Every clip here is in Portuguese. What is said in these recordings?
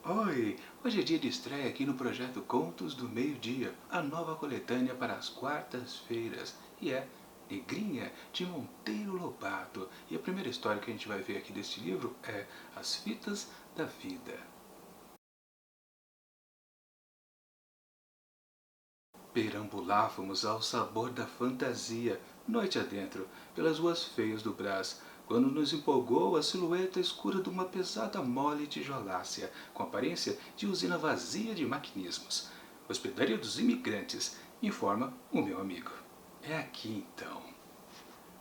Oi! Hoje é dia de estreia aqui no projeto Contos do Meio-Dia, a nova coletânea para as quartas-feiras, e é Negrinha, de Monteiro Lobato. E a primeira história que a gente vai ver aqui deste livro é As Fitas da Vida. Perambulávamos ao sabor da fantasia, noite adentro, pelas ruas feias do Brás, quando nos empolgou a silhueta escura de uma pesada mole tijolácea, com aparência de usina vazia de maquinismos. Hospedaria dos imigrantes, informa o meu amigo. É aqui então.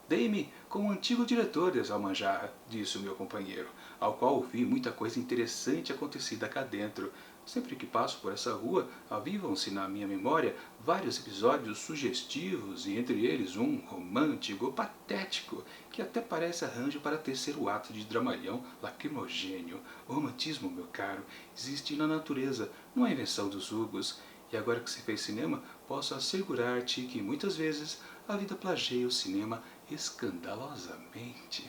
Dei-me com o antigo diretor de Almanjarra, disse o meu companheiro, ao qual ouvi muita coisa interessante acontecida cá dentro. Sempre que passo por essa rua, avivam-se na minha memória vários episódios sugestivos e entre eles um romântico, patético, que até parece arranjo para tecer o ato de dramalhão lacrimogênio. O romantismo, meu caro, existe na natureza, não é invenção dos hugos. E agora que se fez cinema, posso assegurar-te que muitas vezes a vida plageia o cinema escandalosamente.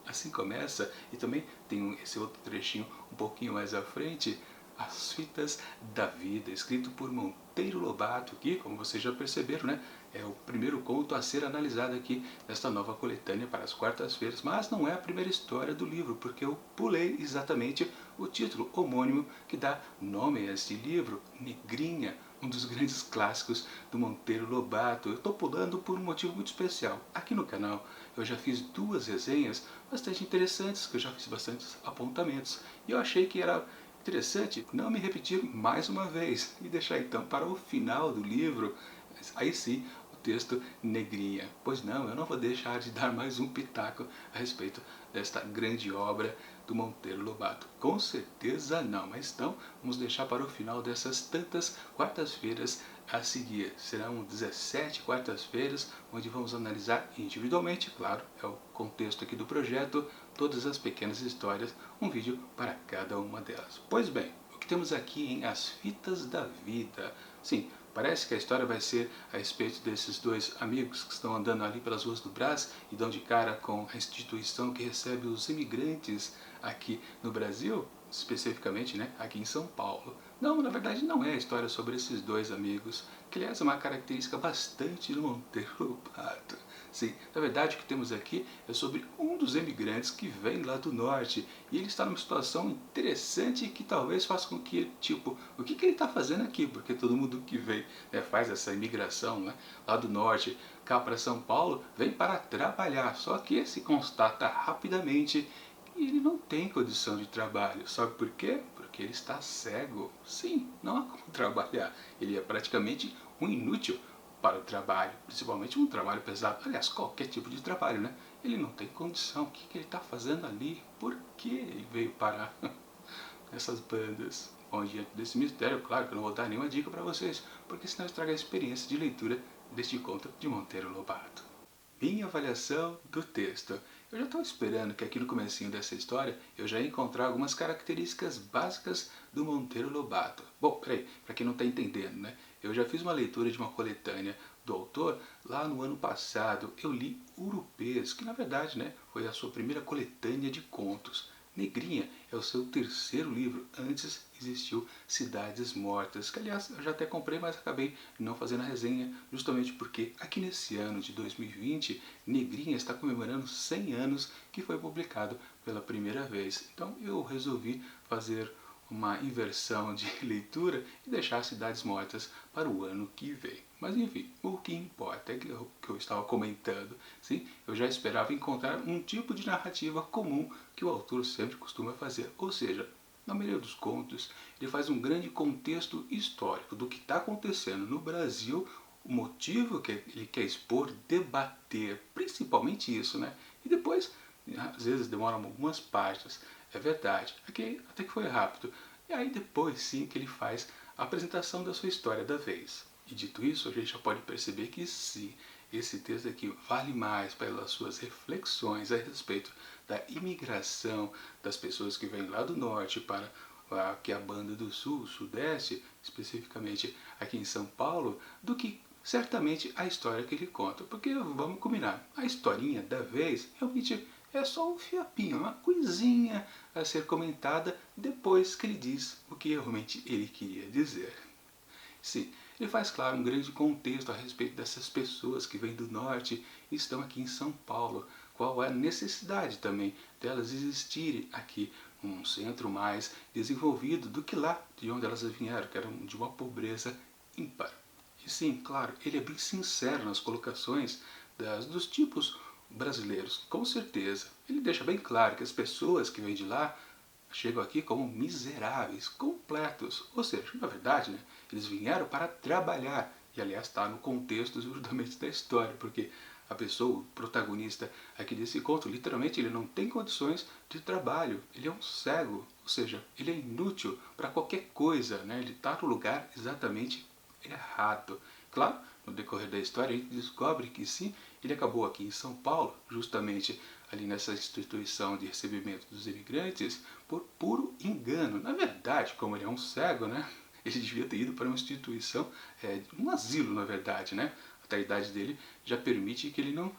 Assim começa, e também tem esse outro trechinho um pouquinho mais à frente, As Fitas da Vida, escrito por Monteiro Lobato, que, como vocês já perceberam, né, é o primeiro conto a ser analisado aqui nesta nova coletânea para as quartas-feiras, mas não é a primeira história do livro, porque eu pulei exatamente o título homônimo que dá nome a este livro, Negrinha, um dos grandes clássicos do Monteiro Lobato. Eu estou pulando por um motivo muito especial. Aqui no canal eu já fiz duas resenhas bastante interessantes, que eu já fiz bastantes apontamentos. E eu achei que era interessante não me repetir mais uma vez e deixar então para o final do livro, aí sim, o texto Negrinha. Pois não, eu não vou deixar de dar mais um pitaco a respeito desta grande obra do Monteiro Lobato. Com certeza não, mas então vamos deixar para o final dessas tantas quartas-feiras a seguir. Serão 17 quartas-feiras, onde vamos analisar individualmente, claro, é o contexto aqui do projeto, todas as pequenas histórias, um vídeo para cada uma delas. Pois bem, o que temos aqui em As Fitas da Vida? Sim, parece que a história vai ser a respeito desses dois amigos que estão andando ali pelas ruas do Brás e dão de cara com a instituição que recebe os imigrantes aqui no Brasil, especificamente, né, aqui em São Paulo. Não, na verdade não é a história sobre esses dois amigos, que aliás é uma característica bastante do Monteiro Lobato. Sim, na verdade o que temos aqui é sobre um dos imigrantes que vem lá do norte e ele está numa situação interessante que talvez faça com que ele, tipo, o que ele está fazendo aqui? Porque todo mundo que vem, né, faz essa imigração, né, lá do norte cá para São Paulo, vem para trabalhar, só que se constata rapidamente e ele não tem condição de trabalho. Sabe por quê? Porque ele está cego. Sim, não há como trabalhar. Ele é praticamente um inútil para o trabalho, principalmente um trabalho pesado. Aliás, qualquer tipo de trabalho, né? Ele não tem condição. O que ele está fazendo ali? Por que ele veio parar nessas bandas? Bom, diante desse mistério, claro que eu não vou dar nenhuma dica para vocês, porque senão estraga a experiência de leitura deste conto de Monteiro Lobato. Minha avaliação do texto. Eu já estava esperando que aqui no comecinho dessa história eu já ia encontrar algumas características básicas do Monteiro Lobato. Bom, peraí, para quem não está entendendo, né? Eu já fiz uma leitura de uma coletânea do autor lá no ano passado. Eu li Urupês, que na verdade, né, foi a sua primeira coletânea de contos. Negrinha é o seu terceiro livro, antes existiu Cidades Mortas, que aliás eu já até comprei, mas acabei não fazendo a resenha, justamente porque aqui nesse ano de 2020, Negrinha está comemorando 100 anos que foi publicado pela primeira vez. Então eu resolvi fazer uma inversão de leitura e deixar Cidades Mortas para o ano que vem. Mas enfim, o que importa é que eu estava comentando. Sim, eu já esperava encontrar um tipo de narrativa comum que o autor sempre costuma fazer. Ou seja, na maioria dos contos, ele faz um grande contexto histórico do que está acontecendo no Brasil, o motivo que ele quer expor, debater, principalmente isso, né? E depois, às vezes demoram algumas páginas, é verdade, aqui até que foi rápido. E aí depois sim que ele faz a apresentação da sua história da vez. E dito isso, a gente já pode perceber que sim, esse texto aqui vale mais pelas suas reflexões a respeito da imigração das pessoas que vêm lá do norte para aqui a banda do sul, sudeste, especificamente aqui em São Paulo, do que certamente a história que ele conta. Porque vamos combinar, a historinha da vez realmente é só um fiapinho, uma coisinha a ser comentada depois que ele diz o que realmente ele queria dizer. Sim, ele faz, claro, um grande contexto a respeito dessas pessoas que vêm do norte e estão aqui em São Paulo. Qual é a necessidade também delas existirem aqui num centro mais desenvolvido do que lá de onde elas vieram, que eram de uma pobreza ímpar. E sim, claro, ele é bem sincero nas colocações dos tipos brasileiros, com certeza. Ele deixa bem claro que as pessoas que vêm de lá chegam aqui como miseráveis, completos. Ou seja, na verdade, né, eles vieram para trabalhar. E aliás está no contexto justamente da história, porque a pessoa, o protagonista aqui desse conto, literalmente ele não tem condições de trabalho. Ele é um cego, ou seja, ele é inútil para qualquer coisa, né? Ele está no lugar exatamente errado. Claro, no decorrer da história a gente descobre que sim, ele acabou aqui em São Paulo, justamente ali nessa instituição de recebimento dos imigrantes, por puro engano. Na verdade, como ele é um cego, né? Ele devia ter ido para uma instituição, um asilo, na verdade, né? Até a idade dele já permite que ele não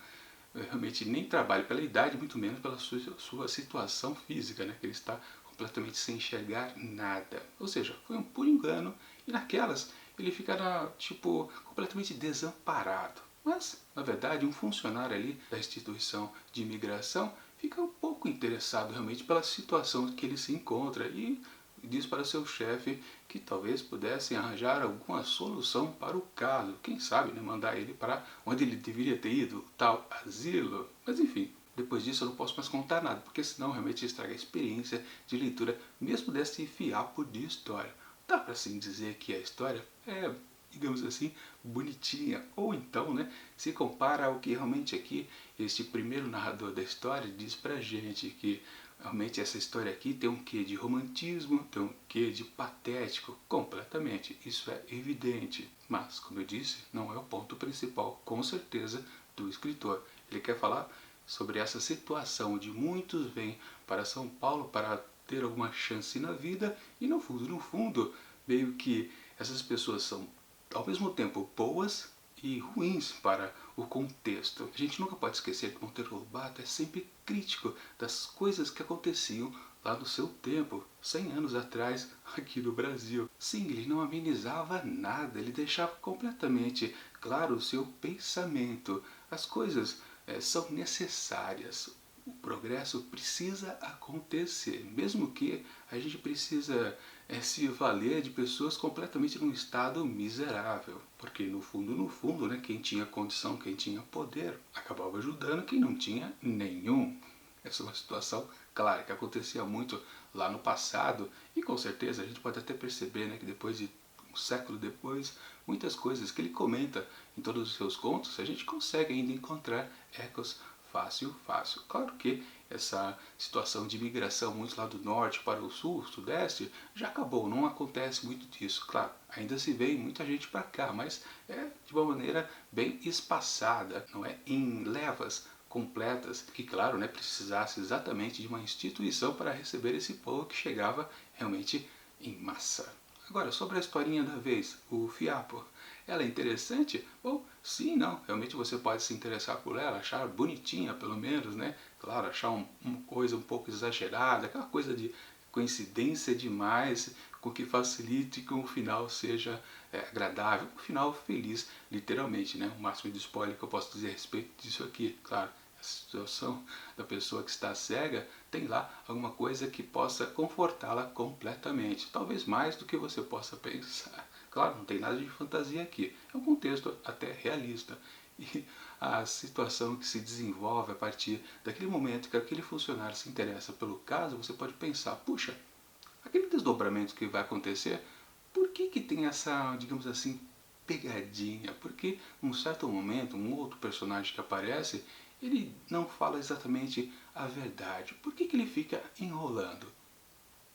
realmente nem trabalhe pela idade, muito menos pela sua situação física, né? Que ele está completamente sem enxergar nada. Ou seja, foi um puro engano e naquelas ele ficará, tipo, completamente desamparado. Mas, na verdade, um funcionário ali da instituição de imigração fica um pouco interessado realmente pela situação que ele se encontra e diz para seu chefe que talvez pudessem arranjar alguma solução para o caso. Quem sabe, né, mandar ele para onde ele deveria ter ido, tal asilo. Mas enfim, depois disso eu não posso mais contar nada, porque senão realmente estraga a experiência de leitura, mesmo desse fiapo de história. Dá para assim dizer que a história é, digamos assim, bonitinha, ou então, né, se compara ao que realmente aqui este primeiro narrador da história diz pra gente, que realmente essa história aqui tem um quê de romantismo, tem um quê de patético, completamente, isso é evidente. Mas, como eu disse, não é o ponto principal, com certeza, do escritor. Ele quer falar sobre essa situação de muitos vêm para São Paulo para ter alguma chance na vida e no fundo, meio que essas pessoas são ao mesmo tempo boas e ruins para o contexto. A gente nunca pode esquecer que Monteiro Lobato é sempre crítico das coisas que aconteciam lá no seu tempo, 100 anos atrás, aqui no Brasil. Sim, ele não amenizava nada, ele deixava completamente claro o seu pensamento. As coisas são necessárias. O progresso precisa acontecer, mesmo que a gente precisa se valer de pessoas completamente num estado miserável, porque no fundo, né, quem tinha condição, quem tinha poder, acabava ajudando quem não tinha nenhum. Essa é uma situação, claro, que acontecia muito lá no passado e com certeza a gente pode até perceber, né, que depois de um século depois, muitas coisas que ele comenta em todos os seus contos, a gente consegue ainda encontrar ecos fácil, fácil. Claro que essa situação de migração muito lá do norte para o sul, sudeste, já acabou, não acontece muito disso. Claro, ainda se vê muita gente para cá, mas é de uma maneira bem espaçada, não é em levas completas, que claro, né, precisasse exatamente de uma instituição para receber esse povo que chegava realmente em massa. Agora, sobre a historinha da vez, o fiapo. Ela é interessante? Bom, sim, não. Realmente você pode se interessar por ela, achar bonitinha, pelo menos, né? Claro, achar uma coisa um pouco exagerada, aquela coisa de coincidência demais, com que facilite que o final seja agradável, um final feliz, literalmente, né? O máximo de spoiler que eu posso dizer a respeito disso aqui, claro. A situação da pessoa que está cega tem lá alguma coisa que possa confortá-la completamente, talvez mais do que você possa pensar. Claro, não tem nada de fantasia aqui, é um contexto até realista. E a situação que se desenvolve a partir daquele momento que aquele funcionário se interessa pelo caso, você pode pensar, puxa, aquele desdobramento que vai acontecer, por que tem essa, digamos assim, pegadinha? Porque num certo momento, um outro personagem que aparece, ele não fala exatamente a verdade. Por que ele fica enrolando?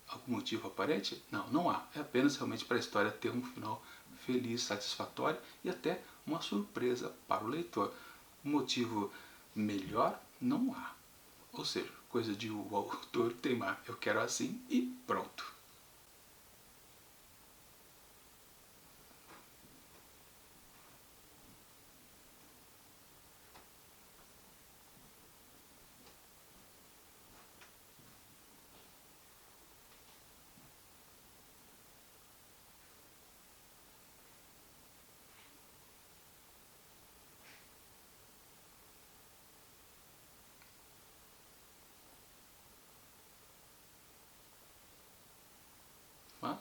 Algum motivo aparente? Não, não há. É apenas realmente para a história ter um final feliz, satisfatório e até uma surpresa para o leitor. Um motivo melhor? Não há. Ou seja, coisa de o autor teimar, eu quero assim e pronto.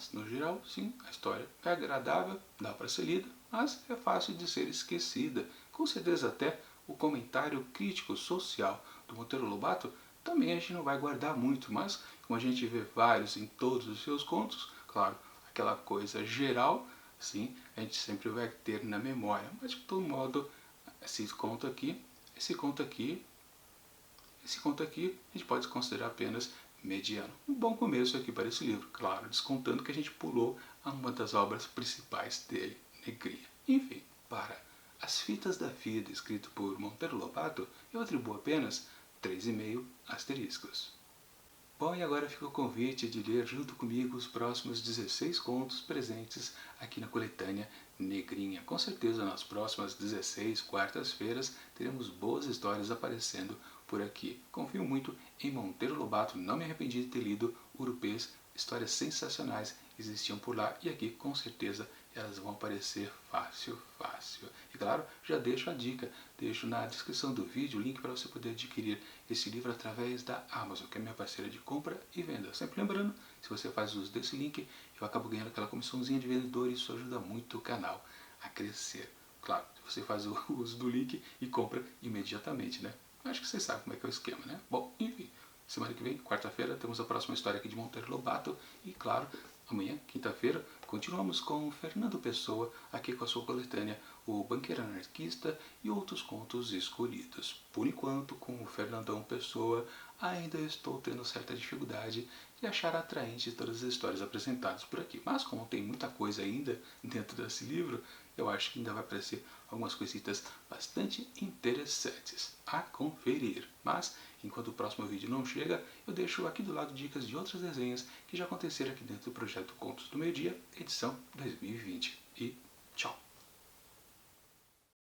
Mas, no geral, sim, a história é agradável, dá para ser lida, mas é fácil de ser esquecida. Com certeza até o comentário crítico social do Monteiro Lobato também a gente não vai guardar muito, mas como a gente vê vários em todos os seus contos, claro, aquela coisa geral, sim, a gente sempre vai ter na memória. Mas de todo modo, esse conto aqui, esse conto aqui, esse conto aqui, a gente pode considerar apenas mediano. Um bom começo aqui para esse livro, claro, descontando que a gente pulou a uma das obras principais dele, Negrinha. Enfim, para As Fitas da Vida, escrito por Monteiro Lobato, eu atribuo apenas 3,5 asteriscos. Bom, e agora fica o convite de ler junto comigo os próximos 16 contos presentes aqui na coletânea Negrinha. Com certeza nas próximas 16 quartas-feiras teremos boas histórias aparecendo por aqui. Confio muito em Monteiro Lobato, não me arrependi de ter lido Urupês, histórias sensacionais existiam por lá e aqui com certeza elas vão aparecer fácil. E claro, já deixo a dica, deixo na descrição do vídeo o link para você poder adquirir esse livro através da Amazon, que é minha parceira de compra e venda. Sempre lembrando, se você faz uso desse link, eu acabo ganhando aquela comissãozinha de vendedor e isso ajuda muito o canal a crescer. Claro, se você faz o uso do link e compra imediatamente, né? Acho que você sabe como é que é o esquema, né? Bom, enfim, semana que vem, quarta-feira, temos a próxima história aqui de Monteiro Lobato e, claro, amanhã, quinta-feira, continuamos com Fernando Pessoa, aqui com a sua coletânea O Banqueiro Anarquista e outros contos escolhidos. Por enquanto, com o Fernandão Pessoa, ainda estou tendo certa dificuldade de achar atraente todas as histórias apresentadas por aqui. Mas como tem muita coisa ainda dentro desse livro, eu acho que ainda vai aparecer algumas coisitas bastante interessantes a conferir. Mas, enquanto o próximo vídeo não chega, eu deixo aqui do lado dicas de outras desenhas que já aconteceram aqui dentro do projeto Contos do Meio Dia, edição 2020. E tchau!